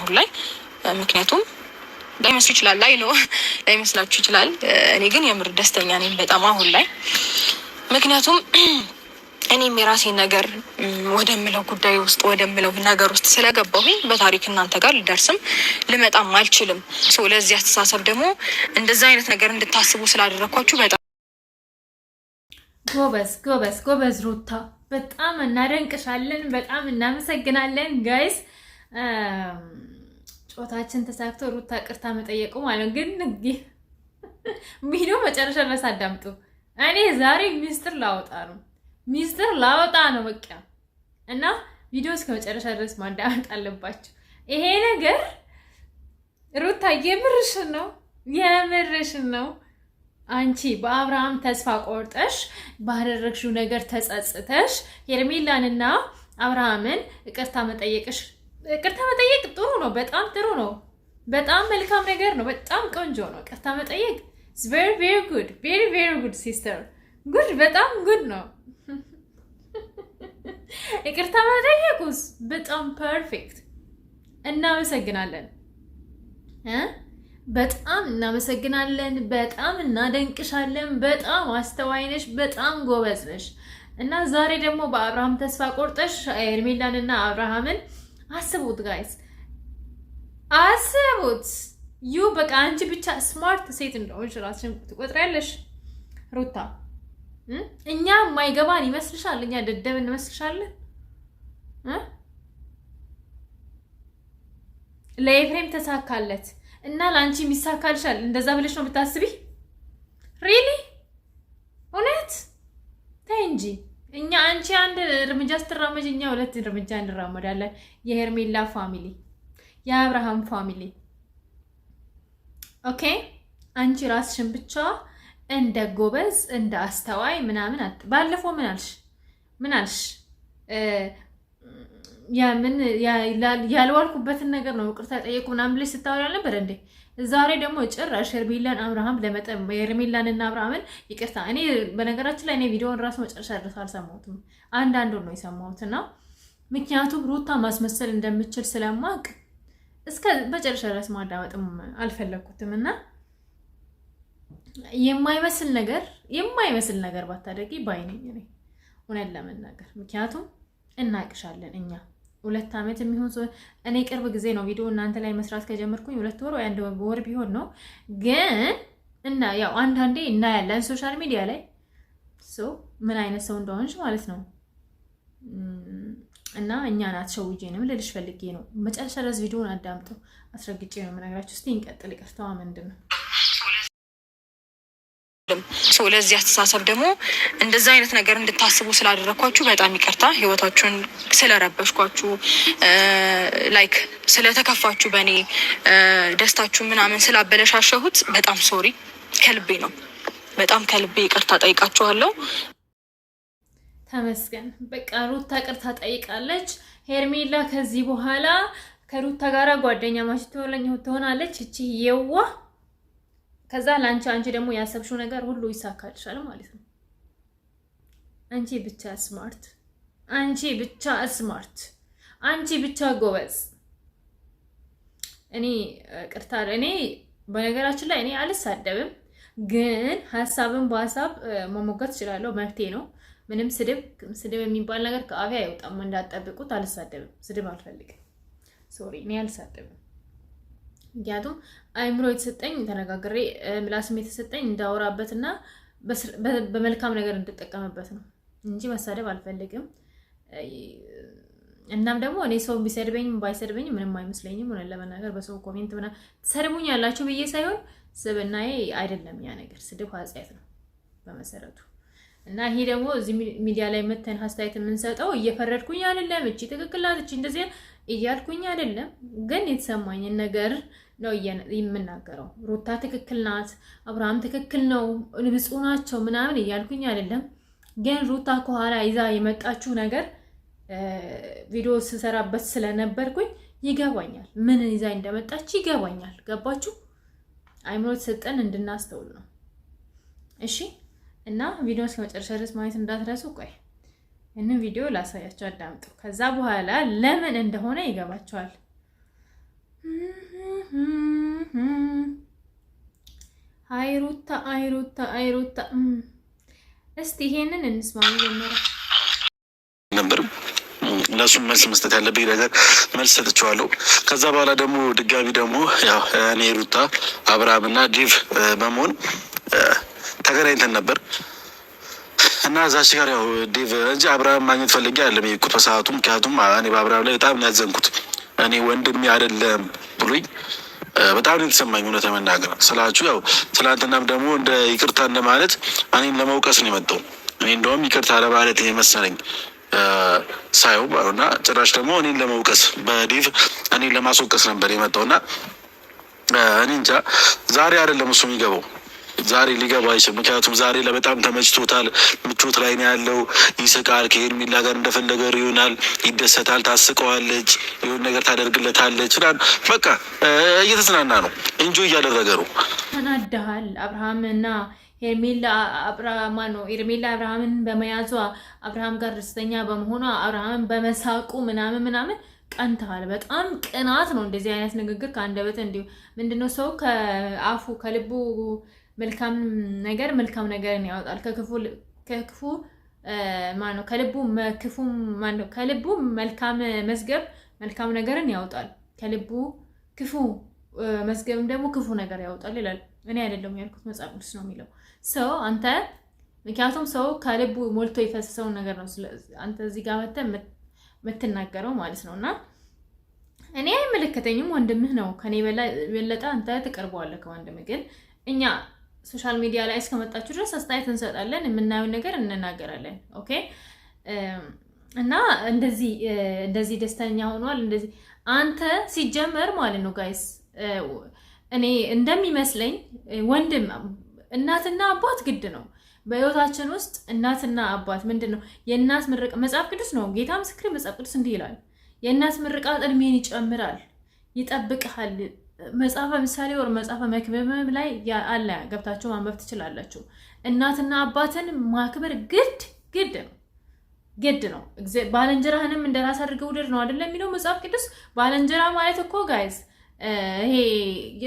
አሁን ላይ ምክንያቱም ላይመስል ይችላል ላይ ነው ላይመስላችሁ ይችላል። እኔ ግን የምር ደስተኛ ነኝ በጣም አሁን ላይ ምክንያቱም እኔም የራሴን ነገር ወደምለው ጉዳይ ውስጥ ወደምለው ነገር ውስጥ ስለገባሁኝ በታሪክ እናንተ ጋር ልደርስም ልመጣም አልችልም። ለዚህ አስተሳሰብ ደግሞ እንደዛ አይነት ነገር እንድታስቡ ስላደረኳችሁ በጣም ጎበዝ ሩታ በጣም እናደንቅሻለን፣ በጣም እናመሰግናለን። ጋይስ ጮታችን ተሳክቶ ሩታ ቅርታ መጠየቁ ማለት ግን ቪዲዮ መጨረሻ ድረስ አዳምጡ። እኔ ዛሬ ሚስጥር ላወጣ ነው በቃ እና ቪዲዮ እስከ መጨረሻ ድረስ ማዳመጥ አለባችሁ። ይሄ ነገር ሩታ የምርሽን ነው። አንቺ በአብርሃም ተስፋ ቆርጠሽ ባደረግሽው ነገር ተጸጽተሽ ሄርሜላንና አብርሃምን ይቅርታ መጠየቅ ጥሩ ነው፣ በጣም ጥሩ ነው፣ በጣም መልካም ነገር ነው፣ በጣም ቆንጆ ነው። ይቅርታ መጠየቅ is very good sister ጉድ፣ በጣም ጉድ ነው። ይቅርታ መጠየቁስ በጣም ፐርፌክት። እናመሰግናለን፣ በጣም እናመሰግናለን፣ በጣም እናደንቅሻለን። በጣም አስተዋይ ነሽ፣ በጣም ጎበዝ ነሽ። እና ዛሬ ደግሞ በአብርሃም ተስፋ ቆርጠሽ ሄርሜላንና አብርሃምን አስቡት ጋይስ፣ አስቡት። በቃ አንቺ ብቻ ስማርት ሴት እንደሆንሽ ራስሽን ትቆጥሪያለሽ ሩታ። እኛ የማይገባን ይመስልሻል? እኛ ደደብ እንመስልሻለን? ለኤፍሬም ተሳካለት እና ለአንቺ የሚሳካልሻል እንደዛ ብለሽ ነው ብታስቢ? ሪሊ እውነት ተይ እንጂ። እኛ አንቺ አንድ እርምጃ ስትራመጅ እኛ ሁለት እርምጃ እንራመዳለን። የሄርሜላ ፋሚሊ፣ የአብርሃም ፋሚሊ። ኦኬ አንቺ ራስሽን ብቻ እንደ ጎበዝ እንደ አስተዋይ ምናምን ባለፈው ምን አልሽ? ያልዋልኩበትን ነገር ነው ይቅርታ ጠየቁ ምናምን ብለሽ ስታወሪ አልነበር እንዴ? ዛሬ ደግሞ ጭራሽ ሄርሜላን አብርሃም ሄርሜላንና አብርሃምን ይቅርታ። እኔ በነገራችን ላይ ቪዲዮውን ራሱ መጨረሻ ድረስ አልሰማሁትም፣ አንዳንዱን ነው የሰማሁትና ምክንያቱም ሩታ ማስመሰል እንደምችል ስለማቅ እስከ መጨረሻ ድረስ ማዳመጥም አልፈለኩትም እና የማይመስል ነገር ባታደርጊ ባይነኝ እኔ እውነት ለመናገር ምክንያቱም እናቅሻለን እኛ 2 ዓመት የሚሆን ሰው እኔ ቅርብ ጊዜ ነው ቪዲዮ እናንተ ላይ መስራት ከጀመርኩኝ 2 ወር ወይ 1 ወር ቢሆን ነው። ግን እና ያው አንዳንዴ እናያለን ሶሻል ሚዲያ ላይ ምን አይነት ሰው እንደሆንሽ ማለት ነው። እና እኛ ናት ሸውጄንም ልልሽ ፈልጌ ነው። መጨረሻ ድረስ ቪዲዮውን አዳምጡ፣ አስረግጬ ነው የምነግራችሁ። እስቲ እንቀጥል። ይቅርታዋ ምንድን ነው? ለዚህ አስተሳሰብ ደግሞ እንደዛ አይነት ነገር እንድታስቡ ስላደረኳችሁ በጣም ይቅርታ። ህይወታችሁን ስለረበሽኳችሁ፣ ላይክ ስለተከፋችሁ፣ በእኔ ደስታችሁ ምናምን ስላበለሻሸሁት በጣም ሶሪ። ከልቤ ነው፣ በጣም ከልቤ ይቅርታ ጠይቃችኋለሁ። ተመስገን። በቃ ሩታ ይቅርታ ጠይቃለች። ሄርሜላ ከዚህ በኋላ ከሩታ ጋራ ጓደኛ ማች ትሆናለች። እቺ የዋ ከዛ አንቺ ደግሞ ያሰብሽው ነገር ሁሉ ይሳካልሻል ማለት ነው። አንቺ ብቻ ጎበዝ። እኔ በነገራችን ላይ እኔ አልሳደብም፣ ግን ሀሳብን በሀሳብ መሞገት እችላለሁ፣ መብቴ ነው። ምንም ስድብ የሚባል ነገር ከአፌ አይወጣም፣ እንዳትጠብቁት። አልሳደብም፣ ስድብ አልፈልግም። ሶሪ፣ እኔ አልሳደብም። ምክንያቱም አይምሮ የተሰጠኝ ተነጋግሬ ምላስም የተሰጠኝ እንዳወራበትና በመልካም ነገር እንድጠቀምበት ነው እንጂ መሳደብ አልፈልግም። እናም ደግሞ እኔ ሰው ቢሰድበኝም ባይሰድበኝም ምንም አይመስለኝም። ሆነ ለመናገር በሰው ኮሜንት ምናምን ትሰድቡኝ ያላችሁ ብዬ ሳይሆን ስብናዬ አይደለም ያ ነገር። ስድብ ኃጢአት ነው በመሰረቱ። እና ይሄ ደግሞ እዚህ ሚዲያ ላይ መተን አስተያየት የምንሰጠው እየፈረድኩኝ አይደለም፣ እቺ ትክክል ናት፣ እቺ እንደዚህ እያልኩኝ አይደለም። ግን የተሰማኝን ነገር ነው የምናገረው። ሩታ ትክክል ናት፣ አብርሃም ትክክል ነው፣ ንጹህ ናቸው ምናምን እያልኩኝ አይደለም። ግን ሩታ ከኋላ ይዛ የመጣችው ነገር ቪዲዮ ስሰራበት ስለነበርኩኝ ይገባኛል፣ ምን ይዛ እንደመጣች ይገባኛል። ገባችሁ? አይምሮ ተሰጠን እንድናስተውል ነው። እሺ። እና ቪዲዮ እስከ መጨረሻ ድረስ ማየት እንዳትረሱ። ቆይ እንን ቪዲዮ ላሳያችሁ፣ አዳምጡ። ከዛ በኋላ ለምን እንደሆነ ይገባችኋል። አይሩታ እስቲ ይሄንን እንስማው ጀመረ ነበር እነሱም መልስ መስጠት ያለብኝ ነገር መልስ ሰጥቼዋለሁ። ከዛ በኋላ ደግሞ ድጋሚ ደግሞ ያው እኔ ሩታ አብርሃምና ዲቭ በመሆን ተገናኝተን ነበር እና እዛች ጋር ያው ዲቭ እንጂ አብርሃም ማግኘት ፈልጌ አይደለም የሄድኩት በሰዓቱ። ምክንያቱም እኔ በአብርሃም ላይ በጣም ያዘንኩት እኔ ወንድሜ አይደለም ብሎኝ በጣም የተሰማኝ እውነት ለመናገር ስላችሁ ያው ትናንትናም ደግሞ እንደ ይቅርታ እንደማለት እኔን ለመውቀስ ነው የመጣው። እኔ እንደውም ይቅርታ ለማለት የመሰለኝ ሳየው እና ጭራሽ ደግሞ እኔን ለመውቀስ በዲቭ እኔን ለማስወቀስ ነበር የመጣውና እኔ እንጃ ዛሬ አይደለም እሱ የሚገባው ዛሬ ሊገባ አይችልም። ምክንያቱም ዛሬ ለበጣም ተመችቶታል፣ ምቾት ላይ ነው ያለው። ይስቃል፣ ከሄርሜላ ጋር እንደፈለገ ይሆናል፣ ይደሰታል፣ ታስቀዋለች፣ የሆነ ነገር ታደርግለታለች። በቃ እየተዝናና ነው፣ ኢንጆይ እያደረገ ነው። ተናደሃል አብርሃምና ሄርሜላ ሄርሜላ አብርሃምን በመያዟ አብርሃም ጋር ደስተኛ በመሆኗ አብርሃምን በመሳቁ ምናምን ቀንተሃል። በጣም ቅናት ነው እንደዚህ አይነት ንግግር ከአንደበት እንዲሁ ምንድነው ሰው ከአፉ ከልቡ መልካም ነገርን ያወጣል። ከክፉ ከልቡ መልካም መዝገብ መልካም ነገርን ያወጣል። ከልቡ ክፉ መዝገብም ደግሞ ክፉ ነገር ያወጣል ይላል። እኔ አይደለም ያልኩት መጽሐፍ ቅዱስ ነው የሚለው። ሰው አንተ ምክንያቱም ሰው ከልቡ ሞልቶ የፈሰሰውን ነገር ነው አንተ እዚህ ጋር መተህ የምትናገረው ማለት ነው። እና እኔ አይመለከተኝም፣ ወንድምህ ነው። ከኔ በለጠ አንተ ትቀርበዋለህ ከወንድምህ። ግን እኛ ሶሻል ሚዲያ ላይ እስከመጣችሁ ድረስ አስተያየት እንሰጣለን፣ የምናየውን ነገር እንናገራለን። ኦኬ። እና እንደዚህ ደስተኛ ሆኗል። እንደዚህ አንተ ሲጀመር ማለት ነው ጋይስ፣ እኔ እንደሚመስለኝ ወንድም እናትና አባት ግድ ነው በህይወታችን ውስጥ። እናትና አባት ምንድን ነው? የእናት ምርቃ መጽሐፍ ቅዱስ ነው፣ ጌታ ምስክር መጽሐፍ ቅዱስ እንዲህ ይላል፣ የእናት ምርቃት እድሜን ይጨምራል፣ ይጠብቅሃል። መጽሐፈ ምሳሌ ወር መጽሐፈ መክብብ ላይ አለ፣ ገብታችሁ ማንበብ ትችላላችሁ። እናትና አባትን ማክበር ግድ ነው። ባልንጀራህንም እንደራስ አድርገህ ውደድ ነው አይደለም የሚለው መጽሐፍ ቅዱስ። ባልንጀራ ማለት እኮ ጋይስ ይሄ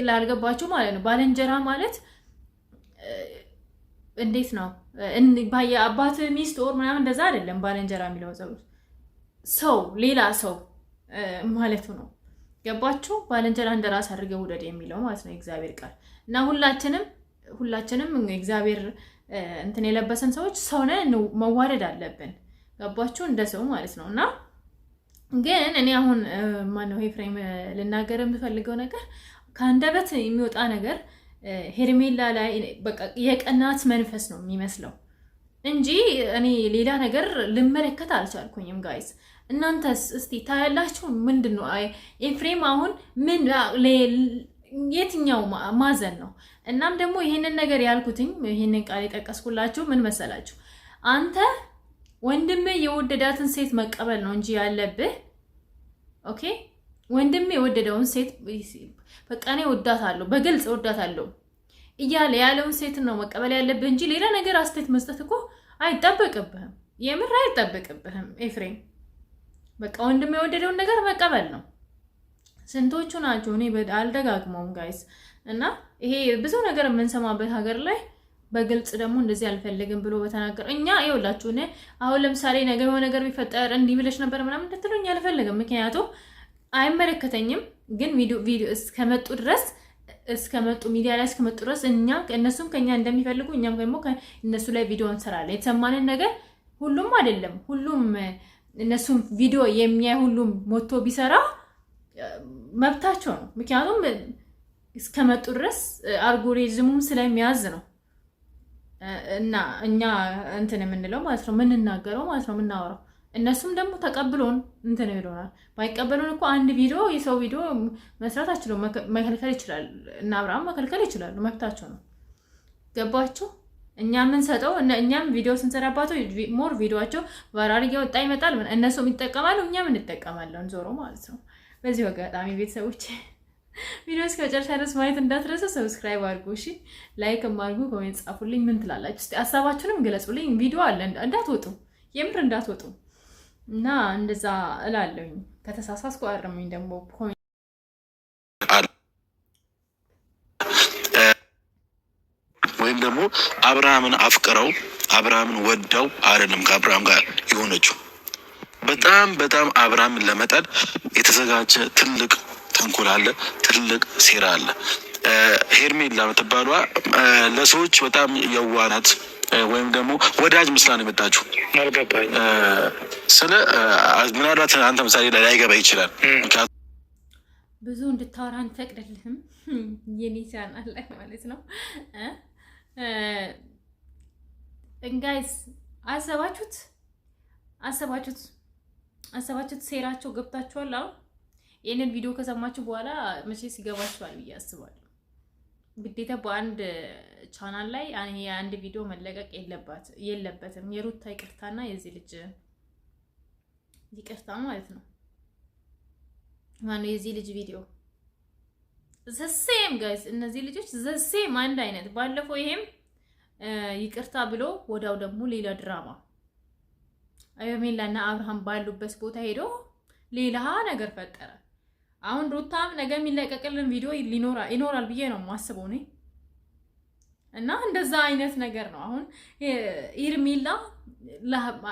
ላልገባችሁ ማለት ነው። ባልንጀራ ማለት እንዴት ነው? የአባት ሚስት ኦር ምናምን እንደዛ አይደለም። ባልንጀራ የሚለው ሰው ሌላ ሰው ማለቱ ነው። ገባችሁ? ባልንጀራ እንደራስ አድርገህ ውደድ የሚለው ማለት ነው የእግዚአብሔር ቃል። እና ሁላችንም እግዚአብሔር እንትን የለበሰን ሰዎች ሰው ነን፣ መዋደድ አለብን። ገባችሁ? እንደ ሰው ማለት ነው። እና ግን እኔ አሁን ማነው ኤፍሬም ልናገር የምፈልገው ነገር ከአንደበት የሚወጣ ነገር ሄርሜላ ላይ በቃ የቀናት መንፈስ ነው የሚመስለው እንጂ እኔ ሌላ ነገር ልመለከት አልቻልኩኝም ጋይስ። እናንተስ እስቲ ታያላችሁ? ምንድን ነው ኤፍሬም አሁን ምን የትኛው ማዘን ነው? እናም ደግሞ ይሄንን ነገር ያልኩትኝ ይሄንን ቃል የጠቀስኩላችሁ ምን መሰላችሁ? አንተ ወንድምህ የወደዳትን ሴት መቀበል ነው እንጂ ያለብህ ኦኬ። ወንድምህ የወደደውን ሴት በቃ እኔ ወዳታለሁ፣ በግልጽ ወዳታለሁ እያለ ያለውን ሴት ነው መቀበል ያለብህ እንጂ ሌላ ነገር አስተያየት መስጠት እኮ አይጠበቅብህም። የምር አይጠበቅብህም ኤፍሬም። በቃ ወንድምህ የወደደውን ነገር መቀበል ነው። ስንቶቹ ናቸው? እኔ አልደጋግመውም ጋይስ። እና ይሄ ብዙ ነገር የምንሰማበት ሀገር ላይ በግልጽ ደግሞ እንደዚህ አልፈልግም ብሎ በተናገረ እኛ ይኸውላችሁ እኔ አሁን ለምሳሌ ነገር የሆነ ነገር ቢፈጠር እንዲህ ብለሽ ነበር ምናምን እንድትሉኝ አልፈልግም። ምክንያቱም አይመለከተኝም። ግን ቪዲዮ እስከመጡ ሚዲያ ላይ እስከመጡ ድረስ እነሱም ከኛ እንደሚፈልጉ እኛም ደግሞ እነሱ ላይ ቪዲዮ እንሰራለን። የተሰማንን ነገር ሁሉም አይደለም ሁሉም እነሱም ቪዲዮ የሚያይ ሁሉም ሞቶ ቢሰራ መብታቸው ነው። ምክንያቱም እስከመጡ ድረስ አልጎሪዝሙም ስለሚያዝ ነው። እና እኛ እንትን የምንለው ማለት ነው የምንናገረው ማለት ነው የምናወራው። እነሱም ደግሞ ተቀብሎን እንትን ይሉናል። ባይቀበሉን እኮ አንድ ቪዲዮ የሰው ቪዲዮ መስራት አችለው መከልከል ይችላል እና አብርሃም መከልከል ይችላሉ፣ መብታቸው ነው። ገባችሁ? እኛ የምንሰጠው እኛም ቪዲዮ ስንሰራባቸው ሞር ቪዲዮቸው ቫይራል እየወጣ ይመጣል። እነሱም ይጠቀማሉ፣ እኛም እንጠቀማለን ዞሮ ማለት ነው። በዚህ አጋጣሚ ቤተሰቦች ቪዲዮ እስከ መጨረሻ ድረስ ማየት እንዳትረሱ፣ ሰብስክራይብ አድርጉ፣ እሺ ላይክም አድርጉ፣ ኮሜንት ጻፉልኝ። ምን ትላላችሁ? እስቲ ሀሳባችሁንም ግለጹልኝ። ቪዲዮ አለ እንዳትወጡ፣ የምር እንዳትወጡ እና እንደዛ እላለሁኝ። ከተሳሳስኩ አርሙኝ ደግሞ ኮሜንት ወይም ደግሞ አብርሃምን አፍቅረው አብርሃምን ወደው አይደለም ከአብርሃም ጋር የሆነችው። በጣም አብርሃምን ለመጣል የተዘጋጀ ትልቅ ተንኮል አለ፣ ትልቅ ሴራ አለ። ሄርሜላ የምትባሏ ለሰዎች በጣም የዋናት ወይም ደግሞ ወዳጅ ምስላ ነው የመጣችው። አልገባኝ ስለ ምናልባት አንተ ምሳሌ ላይ ላይገባ ይችላል። ብዙ እንድታወራ አንፈቅድልህም የኔ ቻናል ላይ ማለት ነው። እንጋይስ አሰባችሁት ሴራቸው ገብታችኋል። አሁን ይህንን ቪዲዮ ከሰማችሁ በኋላ መቼስ ይገባችኋል ብዬ አስባለሁ። ግዴታ በአንድ ቻናል ላይ የአንድ ቪዲዮ መለቀቅ የለበትም። የሩታ ይቅርታና የዚህ ልጅ ይቅርታ ማለት ነው። ማነው የዚህ ልጅ ቪዲዮ ዘሴም ጋይስ፣ እነዚህ ልጆች ዘሴም አንድ አይነት። ባለፈው ይሄም ይቅርታ ብሎ ወዳው ደግሞ ሌላ ድራማ ሄርሜላና አብርሃም ባሉበት ቦታ ሄዶ ሌላ ነገር ፈጠረ። አሁን ሩታም ነገ የሚለቀቅልን ቪዲዮ ይኖራል ብዬ ነው የማስበው እኔ። እና እንደዛ አይነት ነገር ነው። አሁን ሄርሜላ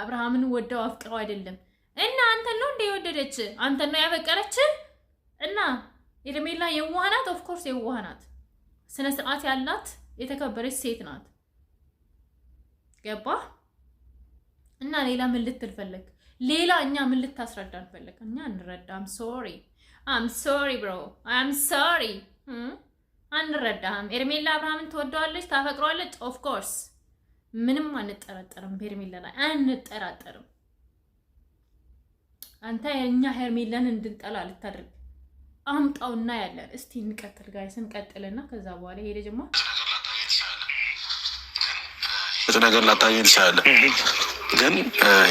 አብርሃምን ወደው አፍቅረው አይደለም እና አንተን ነው እንደ የወደደች አንተን ነው ያፈቀረች። እና ሄርሜላ የዋህናት፣ ኦፍ ኮርስ የዋህናት፣ ስነ ስርዓት ያላት የተከበረች ሴት ናት። ገባ? እና ሌላ ምን ልትል ፈለግ? ሌላ እኛ ምን ልታስረዳን ፈለግ? እኛ እንረዳም። አም ሶሪ ብሮ አም ሶሪ። አንረዳም። ሄርሜላ አብርሃምን ትወደዋለች፣ ታፈቅረዋለች። ኦፍ ኮርስ ምንም አንጠራጠርም። ሄርሜላ ላይ አንጠራጠርም። አንተ እኛ ሄርሜላን እንድንጠላ ልታደርግ አምጣውና ያለን። እስቲ እንቀጥል ጋይስ፣ እንቀጥልና ከዛ በኋላ ሄደ ጀማ ነገር ላታየን ይችላል። ግን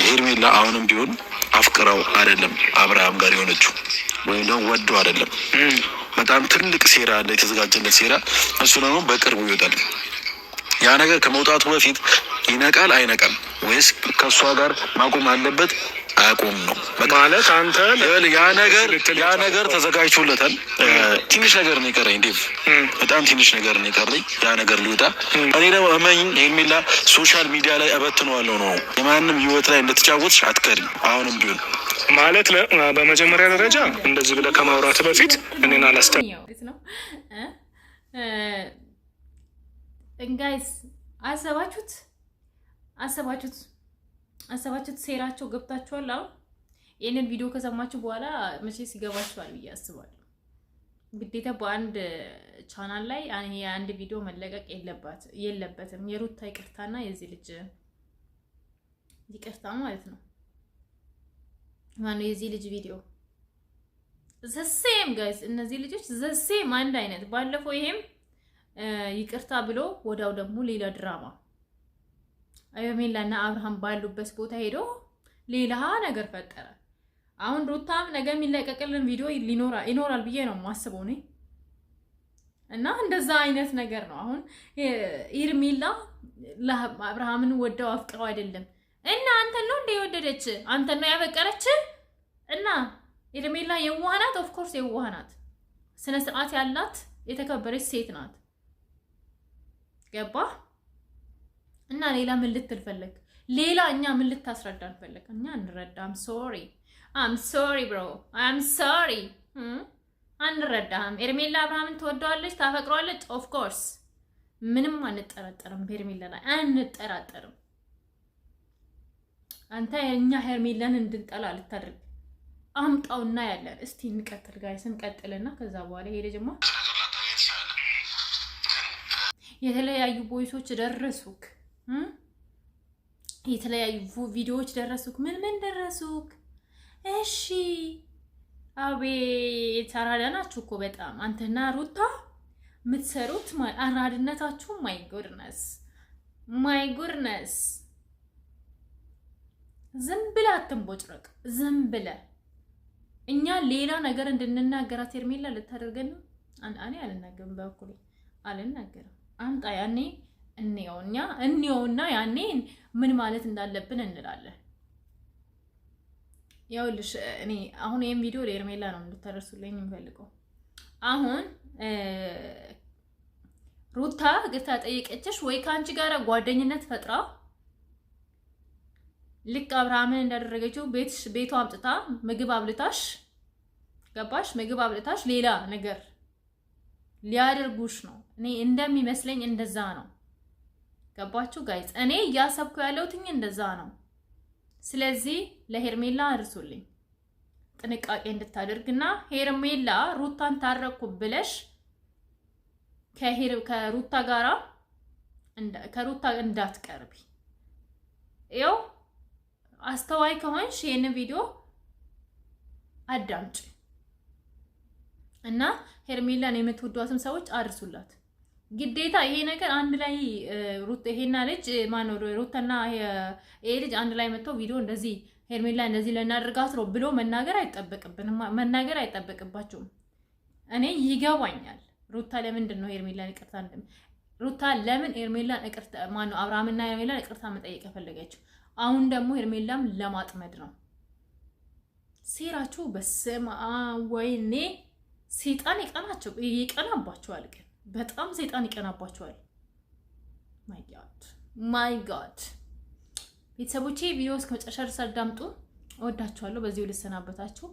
ሄርሜላ አሁንም ቢሆን አፍቅረው አይደለም አብርሃም ጋር የሆነችው ወይም ደግሞ ወዶ አይደለም። በጣም ትልቅ ሴራ አለ፣ የተዘጋጀለት ሴራ። እሱ ደግሞ በቅርቡ ይወጣል። ያ ነገር ከመውጣቱ በፊት ይነቃል አይነቃም፣ ወይስ ከእሷ ጋር ማቆም አለበት አያቆም ነው ማለት። አንተ ያ ነገር ተዘጋጅቶለታል። ትንሽ ነገር ነው የቀረኝ ዴቭ፣ በጣም ትንሽ ነገር ነው የቀረኝ ያ ነገር ሊወጣ። እኔ ደግሞ እመኝ ሄርሜላ ሶሻል ሚዲያ ላይ እበትነዋለሁ ነው። የማንም ህይወት ላይ እንድትጫወትሽ አትቀሪም። አሁንም ቢሆን ማለት በመጀመሪያ ደረጃ እንደዚህ ብለህ ከማውራት በፊት እኔን ነው እንጋይስ። አሰባችሁት ሴራቸው ገብታችኋል። አሁን ይህንን ቪዲዮ ከሰማችሁ በኋላ መቼስ ይገባችኋል ብዬ አስባለሁ። ግዴታ በአንድ ቻናል ላይ የአንድ ቪዲዮ መለቀቅ የለበትም። የሩታ ይቅርታና የዚህ ልጅ ይቅርታ ማለት ነው። ማነው የዚህ ልጅ ቪዲዮ ዘሴም ጋይስ፣ እነዚህ ልጆች ዘሴም አንድ አይነት። ባለፈው ይሄም ይቅርታ ብሎ ወዳው ደግሞ ሌላ ድራማ ሄርሜላና አብርሃም ባሉበት ቦታ ሄዶ ሌላ ነገር ፈጠረ። አሁን ሩታም ነገ የሚለቀቅልን ቪዲዮ ይኖራል ብዬ ነው የማስበው እኔ። እና እንደዛ አይነት ነገር ነው። አሁን ሄርሜላ አብርሃምን ወደው አፍቅረው አይደለም እና አንተን ነው እንደ የወደደች አንተን ነው ያፈቀረች። እና ሄርሜላ የዋህናት፣ ኦፍ ኮርስ የዋህናት፣ ስነ ስርዓት ያላት የተከበረች ሴት ናት። ገባ? እና ሌላ ምን ልትል ፈለግ? ሌላ እኛ ምን ልታስረዳን ፈለግ? እኛ እንረዳም። አም ሶሪ ብሮ አም ሶሪ። አንረዳም። ሄርሜላ አብርሃምን ትወደዋለች፣ ታፈቅረዋለች። ኦፍ ኮርስ ምንም አንጠራጠርም። ሄርሜላ ላይ አንጠራጠርም። አንተ እኛ ሄርሜላን እንድንጠላ ልታደርግ አምጣውና ያለን። እስቲ እንቀጥል ጋይስ፣ እንቀጥልና ከዛ በኋላ ሄደ ጀማ የተለያዩ ቦይሶች ደረሱክ፣ የተለያዩ ቪዲዮዎች ደረሱክ። ምን ደረሱክ? እሺ አቤት አራዳ ናችሁ እኮ በጣም አንተና ሩታ የምትሰሩት አራድነታችሁ። ማይ ጉድነስ ዝም ብለህ አትንቦጭረቅ። ዝም ብለህ እኛ ሌላ ነገር እንድንናገራት ሄርሜላ ልታደርገን ነው። እኔ አልናገርም፣ በኩል አልናገርም። አምጣ ያኔ እንየውና ያኔ ምን ማለት እንዳለብን እንላለን። ያውልሽ እኔ አሁን ይሄን ቪዲዮ ለሄርሜላ ነው እንድታደርሱልኝ የምፈልገው። አሁን ሩታ ይቅርታ ጠየቀችሽ ወይ ከአንቺ ጋር ጓደኝነት ፈጥራ ልክ አብርሃምን እንዳደረገችው ቤቷ አምጥታ ምግብ አብልታሽ ገባሽ? ምግብ አብልታሽ ሌላ ነገር ሊያደርጉሽ ነው። እኔ እንደሚመስለኝ እንደዛ ነው። ገባችሁ ጋይስ? እኔ እያሰብኩ ያለሁትኝ እንደዛ ነው። ስለዚህ ለሄርሜላ አድርሱልኝ ጥንቃቄ እንድታደርግና ሄርሜላ ሩታን ታረኩ ብለሽ ከሩታ ጋራ ከሩታ እንዳትቀርቢ። ይኸው አስተዋይ ከሆንሽ ይሄንን ቪዲዮ አዳምጪ እና ሄርሜላን የምትወዷትም ሰዎች አድርሱላት። ግዴታ ይሄ ነገር አንድ ላይ ይሄና ልጅ ማነው ሩታና ይሄ ልጅ አንድ ላይ መጥተው ቪዲዮ እንደዚህ ሄርሜላ እንደዚህ ለናደርጋት ነው ብሎ መናገር አይጠበቅባቸውም። እኔ ይገባኛል ሩታ ለምንድን ነው ሄርሜላን ይቅርታ ሩታ ለምን ሄርሜላን ይቅርታ ማነው አብርሃምና ሄርሜላን ይቅርታ መጠየቅ የፈለገችው? አሁን ደግሞ ሄርሜላም ለማጥመድ ነው ሴራችሁ። በስመ አብ ወይኔ ሰይጣን ይቀናባችኋል። ግን በጣም ሰይጣን ይቀናባችኋል። ማይ ጋድ ቤተሰቦቼ ቪዲዮ እስከ መጨረሻ ድረስ አዳምጡ። እወዳችኋለሁ። በዚሁ ልሰናበታችሁ።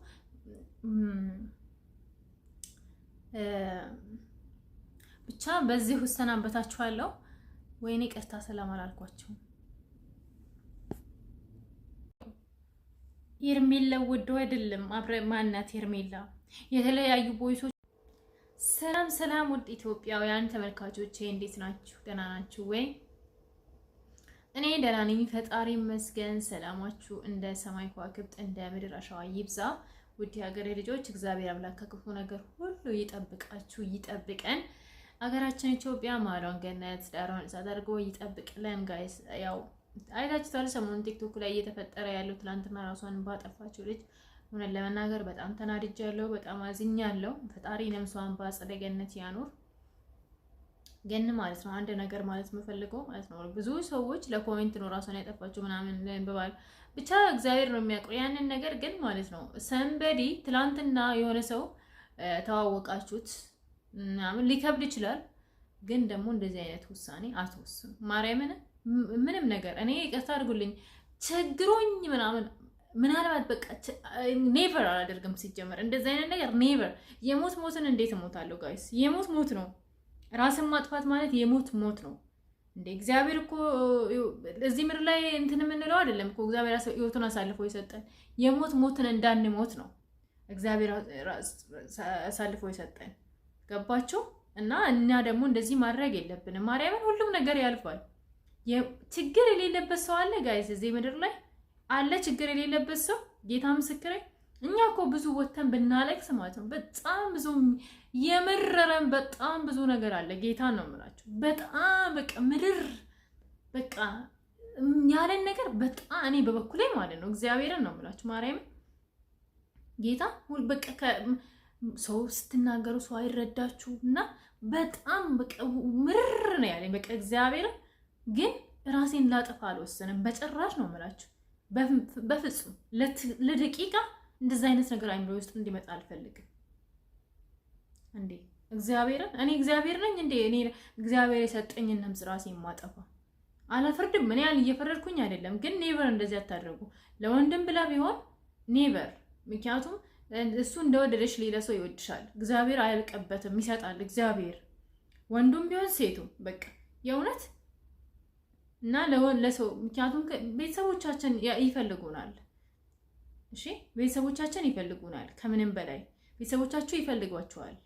ብቻ በዚሁ ልሰናበታችኋለሁ። ወይኔ ቅርታ ሰላም አላልኳችሁ። ሄርሜላ ወዶ አይደለም አብረ ማናት ሄርሜላ የተለያዩ ቦይሶች። ሰላም ውድ ኢትዮጵያውያን ተመልካቾቼ እንዴት ናችሁ? ደህና ናችሁ ወይ? እኔ ደህና ነኝ፣ ፈጣሪ ይመስገን። ሰላማችሁ እንደ ሰማይ ከዋክብት እንደ ምድር አሸዋ ይብዛ። ውድ ሀገሬ ልጆች እግዚአብሔር አምላክ ከክፉ ነገር ሁሉ ይጠብቃችሁ ይጠብቀን። ሀገራችን ኢትዮጵያ ማሯን ገነት ዳሯን እሳት አድርጎ ይጠብቅልን። ጋይስ ያው አይታችኋል ሰሞኑን ቲክቶክ ላይ እየተፈጠረ ያለው ትናንትና ራሷን ባጠፋችው ልጅ እውነት ለመናገር በጣም ተናድጃለሁ፣ በጣም አዝኛለሁ። ፈጣሪ ነፍሷን በአጸደ ገነት ያኑር። ግን ማለት ነው አንድ ነገር ማለት የምፈልገው ማለት ነው ብዙ ሰዎች ለኮሜንት ነው ራሷን ያጠፋችው ምናምን ለንበባል ብቻ እግዚአብሔር ነው የሚያውቀው ያንን ነገር። ግን ማለት ነው ሰንበዲ ትናንትና የሆነ ሰው ተዋወቃችሁት ምናምን ሊከብድ ይችላል። ግን ደግሞ እንደዚህ አይነት ውሳኔ አትወስኑ። ማርያምን ምንም ነገር እኔ ይቅርታ አድርጉልኝ ችግሮኝ ምናልባት በቃ ኔቨር አላደርግም። ሲጀመር እንደዚህ አይነት ነገር ኔቨር። ሞትን እንዴት እሞታለሁ ጋይስ? ሞት ነው። ራስን ማጥፋት ማለት ሞት ነው እንዴ! እግዚአብሔር እኮ እዚህ ምድር ላይ እንትን የምንለው አይደለም እኮ እግዚአብሔር ህይወቱን አሳልፎ የሰጠን ሞትን እንዳንሞት ነው እግዚአብሔር አሳልፎ የሰጠን። ገባችሁ? እና እኛ ደግሞ እንደዚህ ማድረግ የለብንም። ማርያምን ሁሉም ነገር ያልፋል። ችግር የሌለበት ሰው አለ ጋይስ እዚህ ምድር ላይ አለ ችግር የሌለበት ሰው። ጌታ ምስክሬ። እኛ እኮ ብዙ ወተን ብናለቅስ ማለት ነው በጣም ብዙ የመረረን በጣም ብዙ ነገር አለ። ጌታ ነው የምላችሁ። በጣም በቃ ምድር በቃ ያለን ነገር በጣም እኔ በበኩሌ ማለት ነው እግዚአብሔርን ነው የምላችሁ ማርያምን ጌታ በቃ ሰው ስትናገሩ ሰው አይረዳችሁ እና በጣም በቃ ምርር ነው ያለኝ በቃ እግዚአብሔርን። ግን ራሴን ላጠፋ አልወሰንም በጭራሽ ነው የምላችሁ። በፍጹም ለደቂቃ እንደዚህ አይነት ነገር አይምሮ ውስጥ እንዲመጣ አልፈልግም። እንዴ እግዚአብሔርን እኔ እግዚአብሔር ነኝ እንዴ? እኔ እግዚአብሔር የሰጠኝን ነፍስ ራሴን ማጠፋ አላፈርድም። እኔ እየፈረድኩኝ አይደለም። ግን ኔቨር እንደዚህ አታደርጉ። ለወንድም ብላ ቢሆን ኔቨር። ምክንያቱም እሱ እንደወደደሽ ሌላ ሰው ይወድሻል። እግዚአብሔር አያልቀበትም፣ ይሰጣል እግዚአብሔር። ወንዱም ቢሆን ሴቱ በቃ የእውነት እና ለሰው ምክንያቱም ቤተሰቦቻችን ይፈልጉናል። እሺ ቤተሰቦቻችን ይፈልጉናል። ከምንም በላይ ቤተሰቦቻችሁ ይፈልጓቸዋል።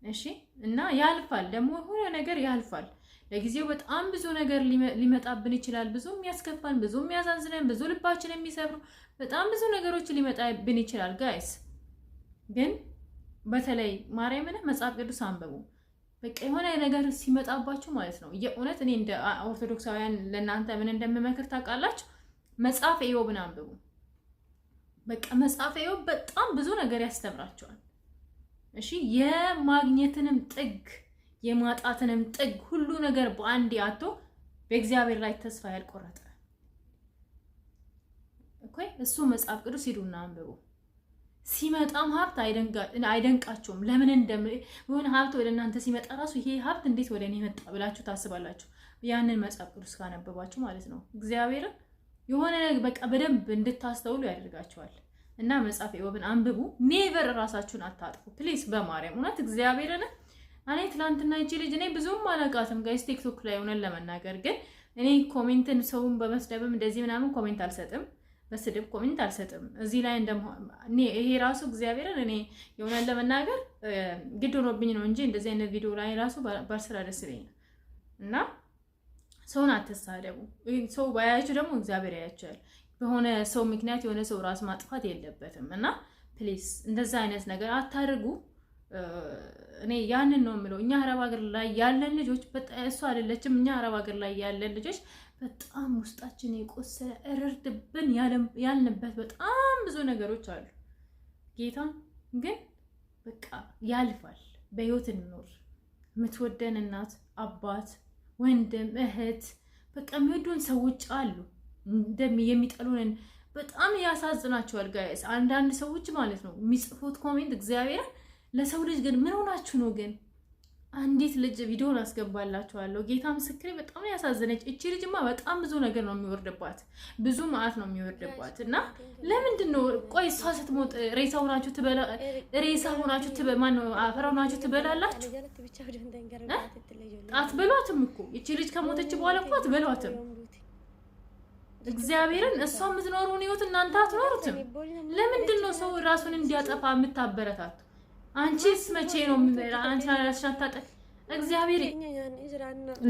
እሺ እና ያልፋል ደግሞ የሆነ ነገር ያልፋል። ለጊዜው በጣም ብዙ ነገር ሊመጣብን ይችላል። ብዙ የሚያስከፋን፣ ብዙ የሚያሳዝነን፣ ብዙ ልባችን የሚሰብሩ በጣም ብዙ ነገሮች ሊመጣብን ይችላል ጋይስ። ግን በተለይ ማርያምን መጽሐፍ ቅዱስ አንብቡ። በቃ የሆነ ነገር ሲመጣባችሁ ማለት ነው የእውነት እኔ እንደ ኦርቶዶክሳውያን ለእናንተ ምን እንደምመክር ታውቃላችሁ? መጽሐፍ ኢዮብን አንብቡ። በቃ መጽሐፍ ኢዮብ በጣም ብዙ ነገር ያስተምራቸዋል። እሺ የማግኘትንም ጥግ የማጣትንም ጥግ ሁሉ ነገር በአንድ አቶ በእግዚአብሔር ላይ ተስፋ ያልቆረጠ እኮ እሱ መጽሐፍ ቅዱስ ሂዱና አንብቡ። ሲመጣም ሀብት አይደንቃቸውም። ለምን የሆነ ሀብት ወደ እናንተ ሲመጣ ራሱ ይሄ ሀብት እንዴት ወደ እኔ መጣ ብላችሁ ታስባላችሁ። ያንን መጽሐፍ ቅዱስ ካነበባችሁ ማለት ነው። እግዚአብሔርን የሆነ በቃ በደንብ እንድታስተውሉ ያደርጋችኋል። እና መጽሐፈ ኢዮብን አንብቡ። ኔቨር ራሳችሁን አታጥፉ ፕሊስ፣ በማርያም እውነት እግዚአብሔርን። እኔ ትናንትና ይቺ ልጅ እኔ ብዙም አላውቃትም ጋይስ ቲክቶክ ላይ ሆነን ለመናገር ግን እኔ ኮሜንትን ሰውን በመስደብም እንደዚህ ምናምን ኮሜንት አልሰጥም፣ በስድብ ኮሜንት አልሰጥም። እዚህ ላይ ይሄ ራሱ እግዚአብሔርን እኔ የሆነን ለመናገር ግድ ሆኖብኝ ነው እንጂ እንደዚህ አይነት ቪዲዮ ላይ ራሱ ባልሰራ ደስ ይለኛል። እና ሰውን አትሳደቡ። ሰው ባያችሁ ደግሞ እግዚአብሔር ያያችኋል። በሆነ ሰው ምክንያት የሆነ ሰው ራስ ማጥፋት የለበትም። እና ፕሊስ እንደዛ አይነት ነገር አታድርጉ። እኔ ያንን ነው የምለው። እኛ አረብ ሀገር ላይ ያለን ልጆች እሱ አይደለችም። እኛ አረብ ሀገር ላይ ያለን ልጆች በጣም ውስጣችን የቆሰለ እርድብን ያልንበት በጣም ብዙ ነገሮች አሉ። ጌታ ግን በቃ ያልፋል። በህይወት እንኖር። የምትወደን እናት፣ አባት፣ ወንድም፣ እህት በቃ የሚወዱን ሰዎች አሉ። የሚጠሉንን በጣም ያሳዝናቸዋል ጋይስ። አንዳንድ ሰዎች ማለት ነው የሚጽፉት ኮሜንት እግዚአብሔር ለሰው ልጅ ግን ምን ሆናችሁ ነው ግን? አንዲት ልጅ ቪዲዮን አስገባላችኋለሁ። ጌታ ምስክሬ በጣም ያሳዘነች እቺ ልጅማ በጣም ብዙ ነገር ነው የሚወርድባት፣ ብዙ መዓት ነው የሚወርድባት። እና ለምንድን ነው ቆይ እሷ ስትሞት ሬሳ ሆናችሁ አፈር ሆናችሁ ትበላላችሁ? አትበሏትም እኮ እቺ ልጅ ከሞተች በኋላ እኮ አትበሏትም። እግዚአብሔርን እሷ የምትኖረውን ህይወት እናንተ አትኖሩትም። ለምንድን ነው ሰው ራሱን እንዲያጠፋ የምታበረታቱ? አንቺስ መቼ ነው አንቺ ራስሽን አታጠፊ? እግዚአብሔር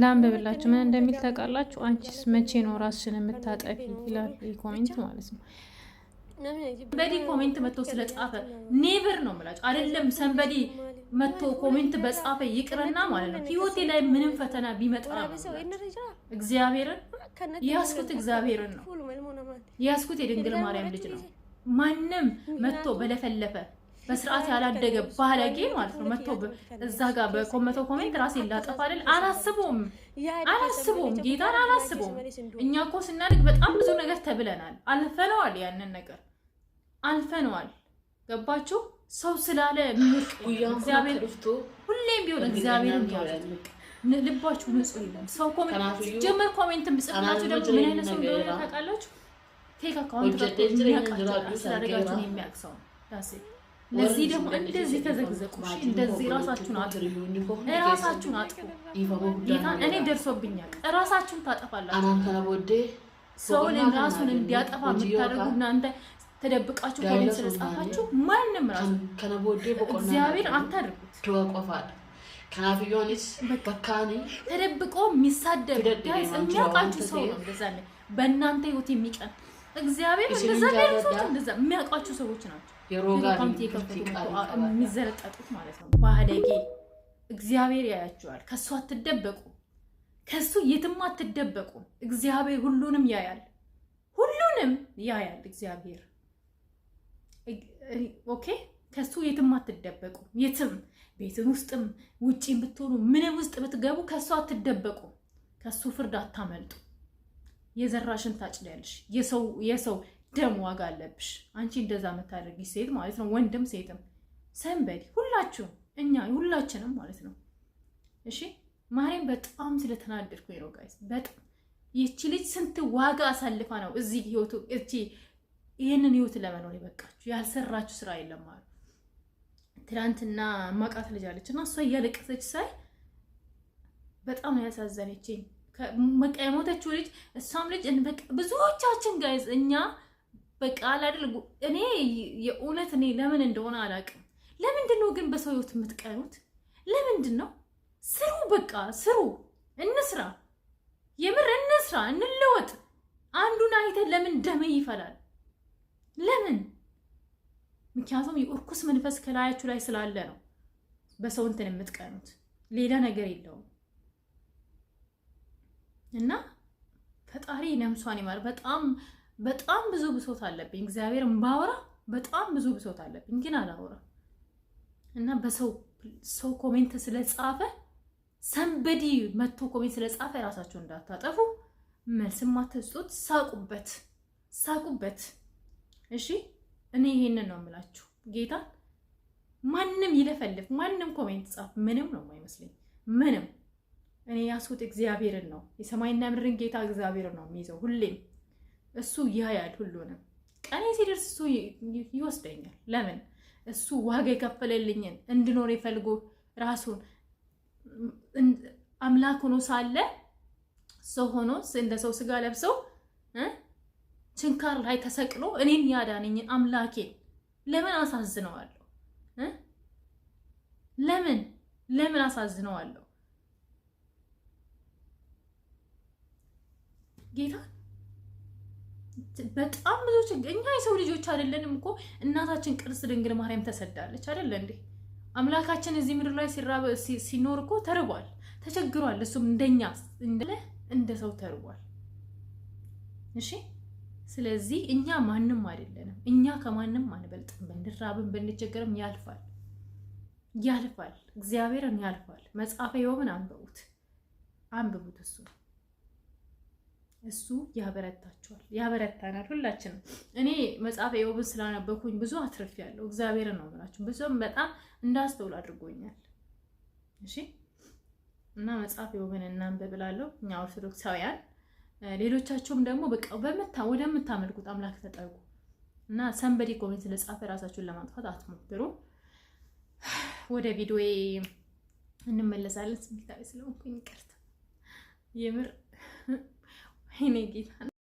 ላንብብላችሁ ምን እንደሚል ታውቃላችሁ? አንቺስ መቼ ነው ራስሽን የምታጠፊ ይላል ኮሜንት ማለት ነው። ሰንበዲ ኮሜንት መጥቶ ስለጻፈ ኔቨር ነው የምላችሁ። አይደለም ሰንበዲ መጥቶ ኮሜንት በጻፈ ይቅርና ማለት ነው ህይወቴ ላይ ምንም ፈተና ቢመጣ እግዚአብሔርን ያስኩት እግዚአብሔርን ነው ያስኩት የድንግል ማርያም ልጅ ነው። ማንም መጥቶ በለፈለፈ በስርዓት ያላደገ ባለጌ ማለት ነው መጥቶ እዛ ጋር በኮመተው ኮሜንት ራሴን ላጠፋ አይደል? አላስበውም ጌታን አላስበውም። እኛ እኮ ስናድግ በጣም ብዙ ነገር ተብለናል፣ አልፈነዋል። ያንን ነገር አልፈነዋል። ገባችሁ? ሰው ስላለ ምንቅ እግዚአብሔር ሁሌም ቢሆን እግዚአብሔርን ያውቃል። ልባችሁ ንጹህ ይሁን። ሰው ኮሜንት ብጽፍላችሁ ደግሞ ምን አይነት ሰው እንደሆነ ታውቃላችሁ? ፌክ አካውንት ያደረጋችሁን የሚያውቅ ሰው ዳሴ። ለዚህ ደግሞ እንደዚህ ተዘግዘቁ፣ እንደዚህ ራሳችሁን አጥፉ። ጌታን እኔ ደርሶብኛል። ራሳችሁን ታጠፋላችሁ። ሰውን ራሱን እንዲያጠፋ የምታደርጉ እናንተ ተደብቃችሁ ኮሜንት ስለጻፋችሁ ማንም ራሱ እግዚአብሔር አታድርጉት። ተደብቆ የሚሳደብ ጋይስ የሚያውቃችሁ ሰው ነው እንደዛ በእናንተ ህይወት የሚቀን እግዚአብሔር እንደዛ ያሉት እንደዛ የሚያውቃችሁ ሰዎች ናቸው። የሚዘረጠጡት ማለት ነው ባለጌ። እግዚአብሔር ያያችኋል። ከሱ አትደበቁ፣ ከሱ የትም አትደበቁ። እግዚአብሔር ሁሉንም ያያል እግዚአብሔር። ኦኬ ከሱ የትም አትደበቁ። የትም ቤትን ውስጥም ውጪም ብትሆኑ ምንም ውስጥ ብትገቡ ከሱ አትደበቁ። ከሱ ፍርድ አታመልጡ። የዘራሽን ታጭዳለሽ። የሰው ደም ዋጋ አለብሽ። አንቺ እንደዛ የምታደርጊ ሴት ማለት ነው፣ ወንድም ሴትም ሰንበዲ ሁላችሁም ሁላችንም ማለት ነው። እሺ ማርያም በጣም ስለተናደድኩኝ ነው ጋይስ። በጣም ይቺ ልጅ ስንት ዋጋ አሳልፋ ነው እዚህ ህይወቱ ይሄንን ህይወት ለመኖር የበቃችሁ። ያልሰራችሁ ስራ የለም ማለት ትናንትና ማቃት ልጅ አለች እና እሷ እያለቀሰች ሳይ በጣም ያሳዘነችኝ። በቃ የሞተችው ልጅ እሷም ልጅ ብዙዎቻችን ጋይስ እኛ በቃ አላደል እኔ የእውነት እኔ ለምን እንደሆነ አላውቅም። ለምንድን ነው ግን በሰው ህይወት የምትቀኑት? ለምንድን ነው? ስሩ፣ በቃ ስሩ፣ እንስራ፣ የምር እንስራ፣ እንለወጥ። አንዱን አይተን ለምን ደም ይፈላል? ለምን? ምክንያቱም የእርኩስ መንፈስ ከላያችሁ ላይ ስላለ ነው በሰው እንትን የምትቀኑት፣ ሌላ ነገር የለውም። እና ፈጣሪ ነፍሷን ይማር። በጣም ብዙ ብሶት አለብኝ። እግዚአብሔርን ባወራ በጣም ብዙ ብሶት አለብኝ፣ ግን አላወራ እና በሰው ኮሜንት ስለጻፈ ሰንበዲ መጥቶ ኮሜንት ስለጻፈ ራሳችሁ እንዳታጠፉ፣ መልስም አትስጡት፣ ሳቁበት። እሺ እኔ ይሄንን ነው የምላችሁ። ጌታ ማንም ይለፈልፍ፣ ማንም ኮሜንት ጻፍ፣ ምንም ነው የማይመስለኝ። ምንም እኔ ያስሁት እግዚአብሔርን ነው፣ የሰማይና ምድርን ጌታ እግዚአብሔርን ነው የሚይዘው ሁሌም። እሱ ያያል ሁሉንም። ቀኔ ሲደርስ እሱ ይወስደኛል። ለምን? እሱ ዋጋ የከፈለልኝን እንድኖር የፈልጎ ራሱን አምላክ ሆኖ ሳለ ሰው ሆኖ እንደ ሰው ስጋ ለብሰው ችንካር ላይ ተሰቅሎ እኔን ያዳነኝን አምላኬን ለምን አሳዝነዋለሁ? ለምን አሳዝነዋለሁ? ጌታ በጣም ብዙ ችግር። እኛ የሰው ልጆች አይደለንም እኮ። እናታችን ቅድስት ድንግል ማርያም ተሰዳለች አይደለ እንዴ? አምላካችን እዚህ ምድር ላይ ሲኖር እኮ ተርቧል፣ ተቸግሯል። እሱም እንደኛ እንደ ሰው ተርቧል። እሺ፣ ስለዚህ እኛ ማንም አይደለንም። እኛ ከማንም አንበልጥም። ብንራብም ብንቸገርም ያልፋል። እግዚአብሔርን ያልፋል። መጽሐፈ ኢዮብን አንብቡት። እሱ ያበረታችኋል፣ ያበረታናል ሁላችንም። እኔ መጽሐፈ ኢዮብን ስላነበኩኝ ብዙ አትርፌያለሁ። እግዚአብሔርን ነው የምላችሁ። ብዙም በጣም እንዳስተውል አድርጎኛል። እሺ፣ እና መጽሐፈ ኢዮብን እናንብብ እላለሁ እኛ ኦርቶዶክሳውያን። ሌሎቻችሁም ደግሞ በቃ ወደምታመልኩት አምላክ ተጠጉ እና ሰንበዲ ኮሜንት ለጻፈ ራሳችሁን ለማጥፋት አትሞክሩ። ወደ ቪዲዮዬ እንመለሳለን። ስሜታዊ ስለሆንኩኝ ይቅርታ የምር ወይኔ ጌታ